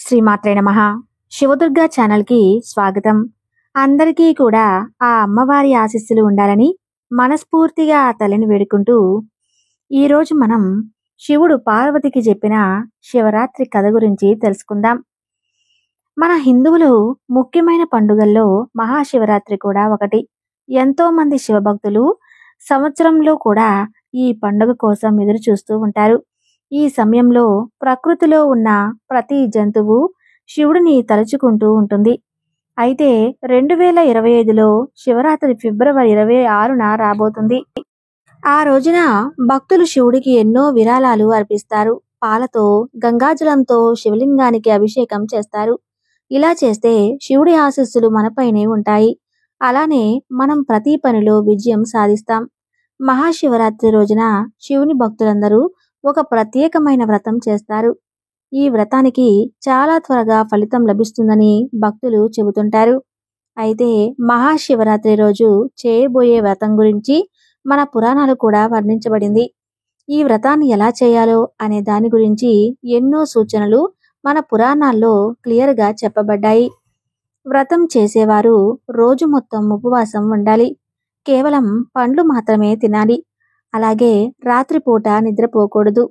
శ్రీమాత్రే నమః. శివదుర్గ ఛానల్కి స్వాగతం. అందరికీ కూడా ఆ అమ్మవారి ఆశీస్సులు ఉండాలని మనస్ఫూర్తిగా ఆ తల్లిని వేడుకుంటూ ఈరోజు మనం శివుడు పార్వతికి చెప్పిన శివరాత్రి కథ గురించి తెలుసుకుందాం. మన హిందువులు ముఖ్యమైన పండుగల్లో మహాశివరాత్రి కూడా ఒకటి. ఎంతో మంది శివభక్తులు సంవత్సరంలో కూడా ఈ పండుగ కోసం ఎదురు చూస్తూ ఉంటారు. ఈ సమయంలో ప్రకృతిలో ఉన్న ప్రతి జంతువు శివుడిని తలుచుకుంటూ ఉంటుంది. అయితే 2025లో శివరాత్రి ఫిబ్రవరి 26న రాబోతుంది. ఆ రోజున భక్తులు శివుడికి ఎన్నో విరాళాలు అర్పిస్తారు. పాలతో, గంగాజలంతో శివలింగానికి అభిషేకం చేస్తారు. ఇలా చేస్తే శివుడి ఆశీస్సులు మనపైనే ఉంటాయి. అలానే మనం ప్రతి పనిలో విజయం సాధిస్తాం. మహాశివరాత్రి రోజున శివుని భక్తులందరూ ఒక ప్రత్యేకమైన వ్రతం చేస్తారు. ఈ వ్రతానికి చాలా త్వరగా ఫలితం లభిస్తుందని భక్తులు చెబుతుంటారు. అయితే మహాశివరాత్రి రోజు చేయబోయే వ్రతం గురించి మన పురాణాలు కూడా వర్ణించబడింది. ఈ వ్రతాన్ని ఎలా చేయాలో అనే దాని గురించి ఎన్నో సూచనలు మన పురాణాల్లో క్లియర్గా చెప్పబడ్డాయి. వ్రతం చేసేవారు రోజు మొత్తం ఉపవాసం ఉండాలి. కేవలం పండ్లు మాత్రమే తినాలి. అలాగే రాత్రిపూట నిద్రపోకూడదు.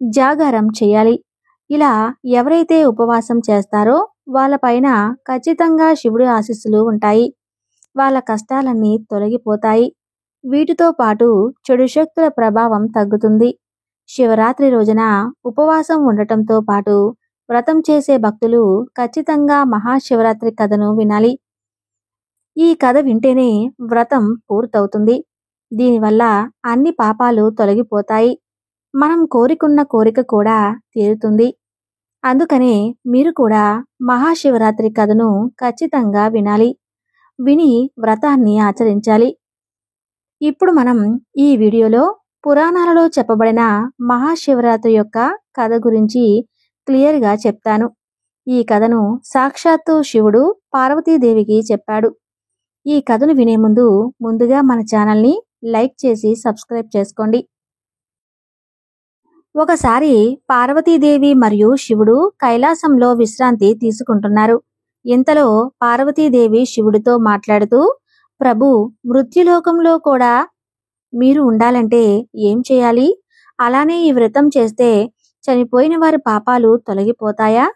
జాగారం చేయాలి. ఇలా ఎవరైతే ఉపవాసం చేస్తారో వాళ్ళపైన ఖచ్చితంగా శివుడి ఆశీస్సులు ఉంటాయి. వాళ్ళ కష్టాలన్నీ తొలగిపోతాయి. వీటితో పాటు చెడు శక్తుల ప్రభావం తగ్గుతుంది. శివరాత్రి రోజున ఉపవాసం ఉండటంతో పాటు వ్రతం చేసే భక్తులు ఖచ్చితంగా మహాశివరాత్రి కథను వినాలి. ఈ కథ వింటేనే వ్రతం పూర్తవుతుంది. దీనివల్ల అన్ని పాపాలు తొలగిపోతాయి. మనం కోరికున్న కోరిక కూడా తీరుతుంది. అందుకనే మీరు కూడా మహాశివరాత్రి కథను ఖచ్చితంగా వినాలి. విని వ్రతాన్ని ఆచరించాలి. ఇప్పుడు మనం ఈ వీడియోలో పురాణాలలో చెప్పబడిన మహాశివరాత్రి యొక్క కథ గురించి క్లియర్గా చెప్తాను. ఈ కథను సాక్షాత్తు శివుడు పార్వతీదేవికి చెప్పాడు. ఈ కథను వినే ముందుగా మన ఛానల్ని లైక్ చేసి సబ్స్క్రైబ్ చేసుకోండి. ఒకసారి పార్వతీదేవి మరియు శివుడు కైలాసంలో విశ్రాంతి తీసుకుంటున్నారు. ఇంతలో పార్వతీదేవి శివుడితో మాట్లాడుతూ, ప్రభు, మృత్యులోకంలో కూడా మీరు ఉండాలంటే ఏం చేయాలి? అలానే ఈ వ్రతం చేస్తే చనిపోయిన వారి పాపాలు తొలగిపోతాయా?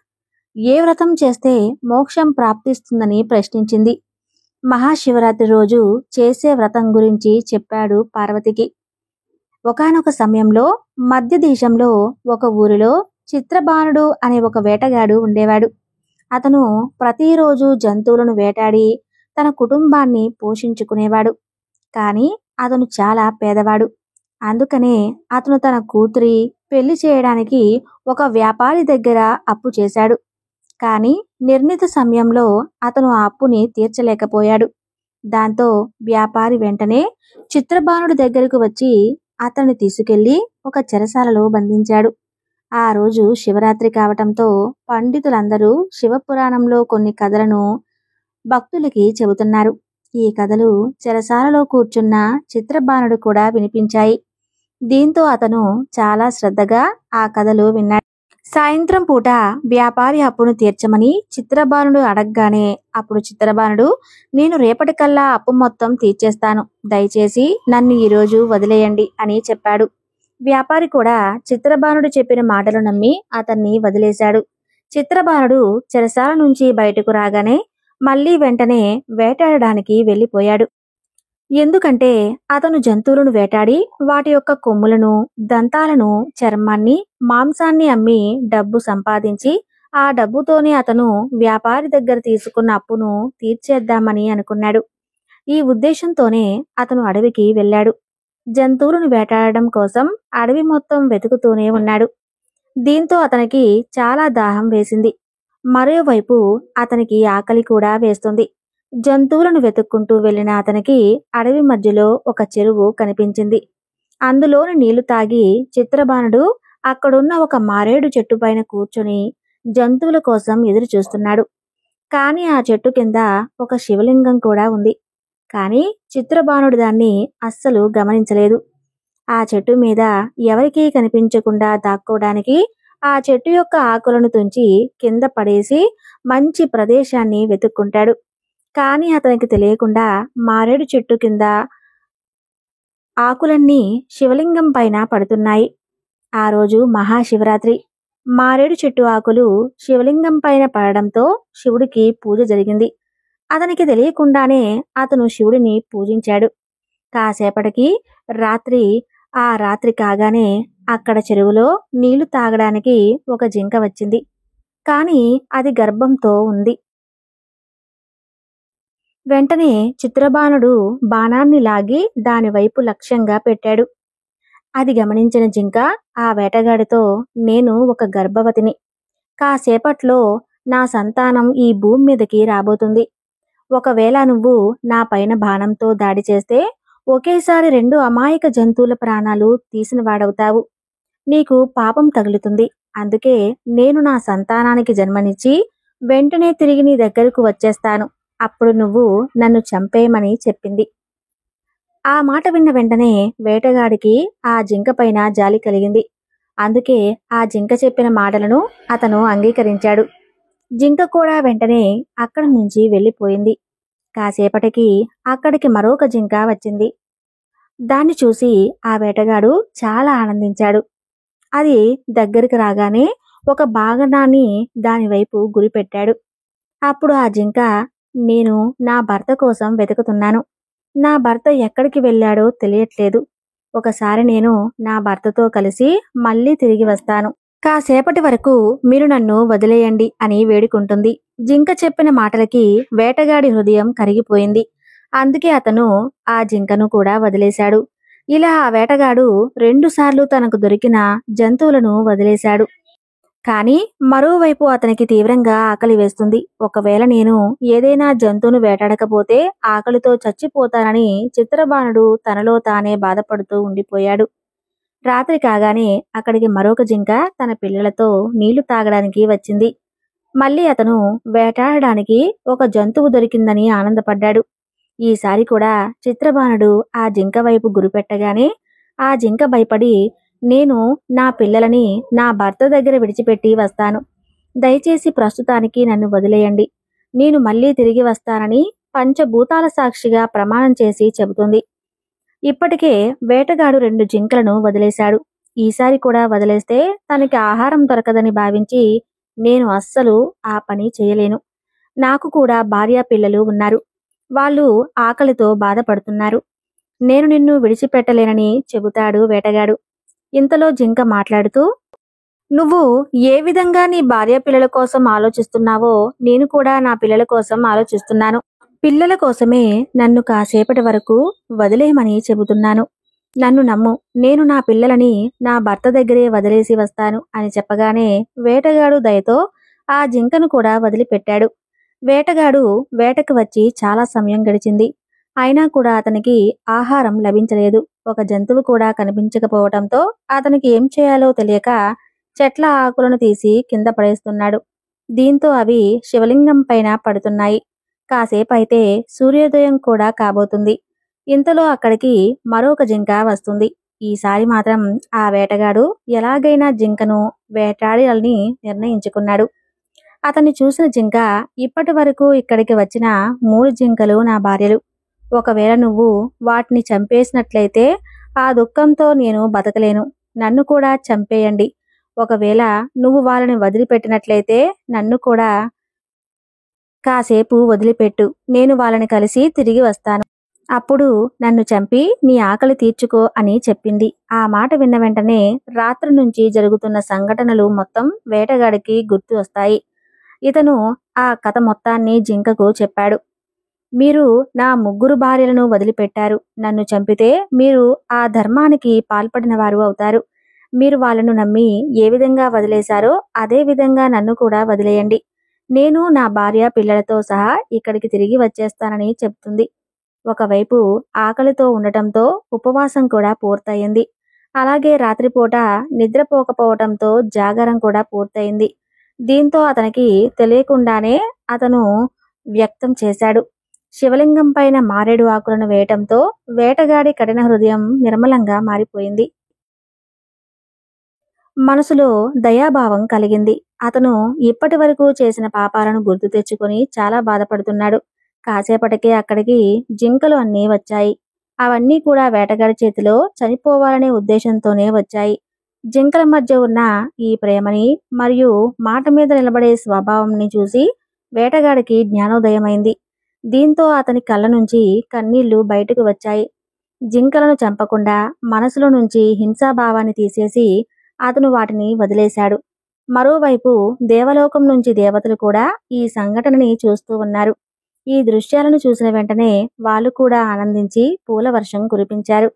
ఏ వ్రతం చేస్తే మోక్షం ప్రాప్తిస్తుందని ప్రశ్నించింది. మహాశివరాత్రి రోజు చేసే వ్రతం గురించి చెప్పాడు పార్వతికి. ఒకానొక సమయంలో మధ్య దేశంలో ఒక ఊరిలో చిత్రబాణుడు అనే ఒక వేటగాడు ఉండేవాడు. అతను ప్రతిరోజు జంతువులను వేటాడి తన కుటుంబాన్ని పోషించుకునేవాడు. కానీ అతను చాలా పేదవాడు. అందుకనే అతను తన కూతురి పెళ్లి చేయడానికి ఒక వ్యాపారి దగ్గర అప్పు చేశాడు. కానీ నిర్ణీత సమయంలో అతను ఆ అప్పుని తీర్చలేకపోయాడు. దాంతో వ్యాపారి వెంటనే చిత్రబాణుడి దగ్గరకు వచ్చి అతన్ని తీసుకెళ్లి ఒక చెరసాలలో బంధించాడు. ఆ రోజు శివరాత్రి కావటంతో పండితులందరూ శివపురాణంలో కొన్ని కథలను భక్తులకి చెబుతున్నారు. ఈ కథలు చెరసాలలో కూర్చున్న చిత్రబాణుడు కూడా వినిపించాయి. దీంతో అతను చాలా శ్రద్ధగా ఆ కథలు విన్నాడు. సాయంత్రం పూట వ్యాపారి అప్పును తీర్చమని చిత్రబాణుడు అడగగానే అప్పుడు చిత్రబాణుడు, నేను రేపటికల్లా అప్పు మొత్తం తీర్చేస్తాను, దయచేసి నన్ను ఈరోజు వదిలేయండి అని చెప్పాడు. వ్యాపారి కూడా చిత్రబాణుడు చెప్పిన మాటలు నమ్మి అతన్ని వదిలేశాడు. చిత్రబాణుడు చెరసాల నుంచి బయటకు రాగానే మళ్ళీ వెంటనే వేటాడడానికి వెళ్ళిపోయాడు. ఎందుకంటే అతను జంతువులను వేటాడి వాటి యొక్క కొమ్ములను, దంతాలను, చర్మాన్ని, మాంసాన్ని అమ్మి డబ్బు సంపాదించి ఆ డబ్బుతోనే అతను వ్యాపారి దగ్గర తీసుకున్న అప్పును తీర్చేద్దామని అనుకున్నాడు. ఈ ఉద్దేశంతోనే అతను అడవికి వెళ్ళాడు. జంతువులను వేటాడడం కోసం అడవి మొత్తం వెతుకుతూనే ఉన్నాడు. దీంతో అతనికి చాలా దాహం వేసింది. మరోవైపు అతనికి ఆకలి కూడా వేస్తుంది. జంతువులను వెతుక్కుంటూ వెళ్లిన అతనికి అడవి మధ్యలో ఒక చెరువు కనిపించింది. అందులోని నీళ్లు తాగి చిత్రబాణుడు అక్కడున్న ఒక మారేడు చెట్టు పైన కూర్చొని జంతువుల కోసం ఎదురు చూస్తున్నాడు. కానీ ఆ చెట్టు కింద ఒక శివలింగం కూడా ఉంది. కానీ చిత్రబాణుడు దాన్ని అస్సలు గమనించలేదు. ఆ చెట్టు మీద ఎవరికీ కనిపించకుండా దాక్కోవడానికి ఆ చెట్టు యొక్క ఆకులను తుంచి కింద పడేసి మంచి ప్రదేశాన్ని వెతుక్కుంటాడు. కానీ అతనికి తెలియకుండా మారేడు చెట్టు కింద ఆకులన్నీ శివలింగం పైన పడుతున్నాయి. ఆ రోజు మహాశివరాత్రి. మారేడు చెట్టు ఆకులు శివలింగం పైన పడడంతో శివుడికి పూజ జరిగింది. అతనికి తెలియకుండానే అతను శివుడిని పూజించాడు. కాసేపటికి రాత్రి రాత్రి కాగానే అక్కడ చెరువులో నీళ్లు తాగడానికి ఒక జింక వచ్చింది. కాని అది గర్భంతో ఉంది. వెంటనే చిత్రబాణుడు బాణాన్ని లాగి దానివైపు లక్ష్యంగా పెట్టాడు. అది గమనించిన జింక ఆ వేటగాడితో, నేను ఒక గర్భవతిని. కాసేపట్లో నా సంతానం ఈ భూమి మీదకి రాబోతుంది. ఒకవేళ నువ్వు నా పైన బాణంతో దాడి చేస్తే ఒకేసారి 2 అమాయక జంతువుల ప్రాణాలు తీసిన వాడవుతావు. నీకు పాపం తగులుతుంది. అందుకే నేను నా సంతానానికి జన్మనిచ్చి వెంటనే తిరిగి నీ దగ్గరకు వచ్చేస్తాను. అప్పుడు నువ్వు నన్ను చంపేయమని చెప్పింది. ఆ మాట విన్న వెంటనే వేటగాడికి ఆ జింక పైన జాలి కలిగింది. అందుకే ఆ జింక చెప్పిన మాటలను అతను అంగీకరించాడు. జింక కూడా వెంటనే అక్కడి నుంచి వెళ్ళిపోయింది. కాసేపటికి అక్కడికి మరొక జింక వచ్చింది. దాన్ని చూసి ఆ వేటగాడు చాలా ఆనందించాడు. అది దగ్గరికి రాగానే ఒక బాగనాన్ని దానివైపు గురిపెట్టాడు. అప్పుడు ఆ జింక, నేను నా భర్త కోసం వెతుకుతున్నాను. నా భర్త ఎక్కడికి వెళ్ళాడో తెలియట్లేదు. ఒకసారి నేను నా భర్తతో కలిసి మళ్ళీ తిరిగి వస్తాను. కాసేపటి వరకు మీరు నన్ను వదిలేయండి అని వేడుకుంటుంది. జింక చెప్పిన మాటలకి వేటగాడి హృదయం కరిగిపోయింది. అందుకే అతను ఆ జింకను కూడా వదిలేశాడు. ఇలా ఆ వేటగాడు 2 సార్లు తనకు దొరికిన జంతువులను వదిలేశాడు. కానీ మరోవైపు అతనికి తీవ్రంగా ఆకలి వేస్తుంది. ఒకవేళ నేను ఏదైనా జంతువును వేటాడకపోతే ఆకలితో చచ్చిపోతానని చిత్రబాణుడు తనలో తానే బాధపడుతూ ఉండిపోయాడు. రాత్రి కాగానే అక్కడికి మరొక జింక తన పిల్లలతో నీళ్లు తాగడానికి వచ్చింది. మళ్ళీ అతను వేటాడడానికి ఒక జంతువు దొరికిందని ఆనందపడ్డాడు. ఈసారి కూడా చిత్రబాణుడు ఆ జింక వైపు గురిపెట్టగానే ఆ జింక భయపడి, నేను నా పిల్లలని నా భర్త దగ్గర విడిచిపెట్టి వస్తాను. దయచేసి ప్రస్తుతానికి నన్ను వదిలేయండి. నేను మళ్ళీ తిరిగి వస్తానని పంచభూతాల సాక్షిగా ప్రమాణం చేసి చెబుతుంది. ఇప్పటికే వేటగాడు 2 జింకలను వదిలేశాడు. ఈసారి కూడా వదిలేస్తే తనకి ఆహారం దొరకదని భావించి, నేను అస్సలు ఆ పని చేయలేను. నాకు కూడా భార్య పిల్లలు ఉన్నారు. వాళ్ళు ఆకలితో బాధపడుతున్నారు. నేను నిన్ను విడిచిపెట్టలేనని చెబుతాడు వేటగాడు. ఇంతలో జింక మాట్లాడుతూ, నువ్వు ఏ విధంగా నీ భార్య పిల్లల కోసం ఆలోచిస్తున్నావో నేను కూడా నా పిల్లల కోసం ఆలోచిస్తున్నాను. పిల్లల కోసమే నన్ను కాసేపటి వరకు వదిలేయమని చెబుతున్నాను. నన్ను నమ్ము. నేను నా పిల్లలని నా భర్త దగ్గరే వదిలేసి వస్తాను అని చెప్పగానే వేటగాడు దయతో ఆ జింకను కూడా వదిలిపెట్టాడు. వేటగాడు వేటకు వచ్చి చాలా సమయం గడిచింది. అయినా కూడా అతనికి ఆహారం లభించలేదు. ఒక జంతువు కూడా కనిపించకపోవటంతో అతనికి ఏం చేయాలో తెలియక చెట్ల ఆకులను తీసి కింద పడేస్తున్నాడు. దీంతో అవి శివలింగం పైన పడుతున్నాయి. కాసేపైతే సూర్యోదయం కూడా కాబోతుంది. ఇంతలో అక్కడికి మరొక జింక వస్తుంది. ఈసారి మాత్రం ఆ వేటగాడు ఎలాగైనా జింకను వేటాడాలని నిర్ణయించుకున్నాడు. అతన్ని చూసిన జింక, ఇప్పటి వరకు ఇక్కడికి వచ్చిన 3 జింకలు నా భార్యలు. ఒకవేళ నువ్వు వాటిని చంపేసినట్లయితే ఆ దుఃఖంతో నేను బతకలేను. నన్ను కూడా చంపేయండి. ఒకవేళ నువ్వు వాళ్ళని వదిలిపెట్టినట్లయితే నన్ను కూడా కాసేపు వదిలిపెట్టు. నేను వాళ్ళని కలిసి తిరిగి వస్తాను. అప్పుడు నన్ను చంపి నీ ఆకలి తీర్చుకో అని చెప్పింది. ఆ మాట విన్న వెంటనే రాత్రి నుంచి జరుగుతున్న సంఘటనలు మొత్తం వేటగాడికి గుర్తు వస్తాయి. ఇతను ఆ కథ మొత్తాన్ని జింకకు చెప్పాడు. మీరు నా 3 భార్యలను వదిలిపెట్టారు. నన్ను చంపితే మీరు ఆ ధర్మానికి పాల్పడిన వారు అవుతారు. మీరు వాళ్ళను నమ్మి ఏ విధంగా వదిలేశారో అదే విధంగా నన్ను కూడా వదిలేయండి. నేను నా భార్య పిల్లలతో సహా ఇక్కడికి తిరిగి వచ్చేస్తానని చెప్తుంది. ఒకవైపు ఆకలితో ఉండటంతో ఉపవాసం కూడా పూర్తయింది. అలాగే రాత్రిపూట నిద్రపోకపోవటంతో జాగారం కూడా పూర్తయింది. దీంతో అతనికి తెలియకుండానే అతను వ్యక్తం చేశాడు. శివలింగం పైన మారేడు ఆకులను వేయటంతో వేటగాడి కఠిన హృదయం నిర్మలంగా మారిపోయింది. మనసులో దయాభావం కలిగింది. అతను ఇప్పటి వరకు చేసిన పాపాలను గుర్తు తెచ్చుకొని చాలా బాధపడుతున్నాడు. కాసేపటికే అక్కడికి జింకలు అన్నీ వచ్చాయి. అవన్నీ కూడా వేటగాడి చేతిలో చనిపోవాలనే ఉద్దేశంతోనే వచ్చాయి. జింకల మధ్య ఉన్న ఈ ప్రేమని మరియు మాట మీద నిలబడే స్వభావంని చూసి వేటగాడికి జ్ఞానోదయమైంది. దీంతో అతని కళ్ళ నుంచి కన్నీళ్లు బయటకు వచ్చాయి. జింకలను చంపకుండా మనసులో నుంచి హింసాభావాన్ని తీసేసి అతను వాటిని వదిలేశాడు. మరోవైపు దేవలోకం నుంచి దేవతలు కూడా ఈ సంఘటనని చూస్తూ ఉన్నారు. ఈ దృశ్యాలను చూసిన వెంటనే వాళ్ళు కూడా ఆనందించి పూల వర్షం కురిపించారు.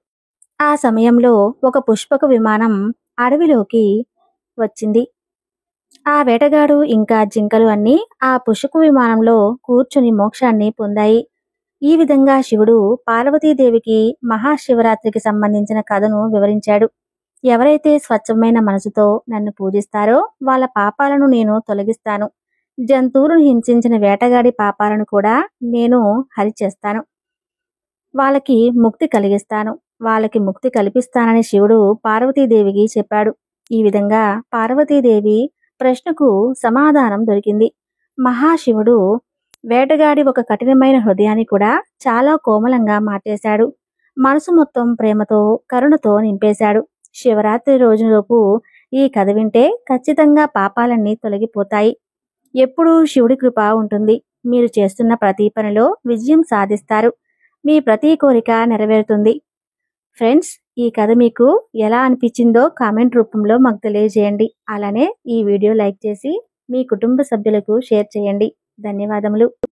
ఆ సమయంలో ఒక పుష్పక విమానం అడవిలోకి వచ్చింది. ఆ వేటగాడు ఇంకా జింకలు అన్నీ ఆ పుష్పక విమానంలో కూర్చుని మోక్షాన్ని పొందాయి. ఈ విధంగా శివుడు పార్వతీదేవికి మహాశివరాత్రికి సంబంధించిన కథను వివరించాడు. ఎవరైతే స్వచ్ఛమైన మనసుతో నన్ను పూజిస్తారో వాళ్ళ పాపాలను నేను తొలగిస్తాను. జంతువులను హింసించిన వేటగాడి పాపాలను కూడా నేను హరిచేస్తాను. వాళ్ళకి ముక్తి కలిగిస్తాను. వాళ్ళకి ముక్తి కల్పిస్తానని శివుడు పార్వతీదేవికి చెప్పాడు. ఈ విధంగా పార్వతీదేవి ప్రశ్నకు సమాధానం దొరికింది. మహాశివుడు వేటగాడి ఒక కఠినమైన హృదయాన్ని కూడా చాలా కోమలంగా మార్చేశాడు. మనసు మొత్తం ప్రేమతో కరుణతో నింపేశాడు. శివరాత్రి రోజులోపు ఈ కథ వింటే ఖచ్చితంగా పాపాలన్నీ తొలగిపోతాయి. ఎప్పుడూ శివుడి కృప ఉంటుంది. మీరు చేస్తున్న ప్రతి పనిలో విజయం సాధిస్తారు. మీ ప్రతి కోరిక నెరవేరుతుంది. ఫ్రెండ్స్, ఈ కథ మీకు ఎలా అనిపించిందో కామెంట్ రూపంలో మాకు తెలియజేయండి. అలానే ఈ వీడియో లైక్ చేసి మీ కుటుంబ సభ్యులకు షేర్ చేయండి. ధన్యవాదములు.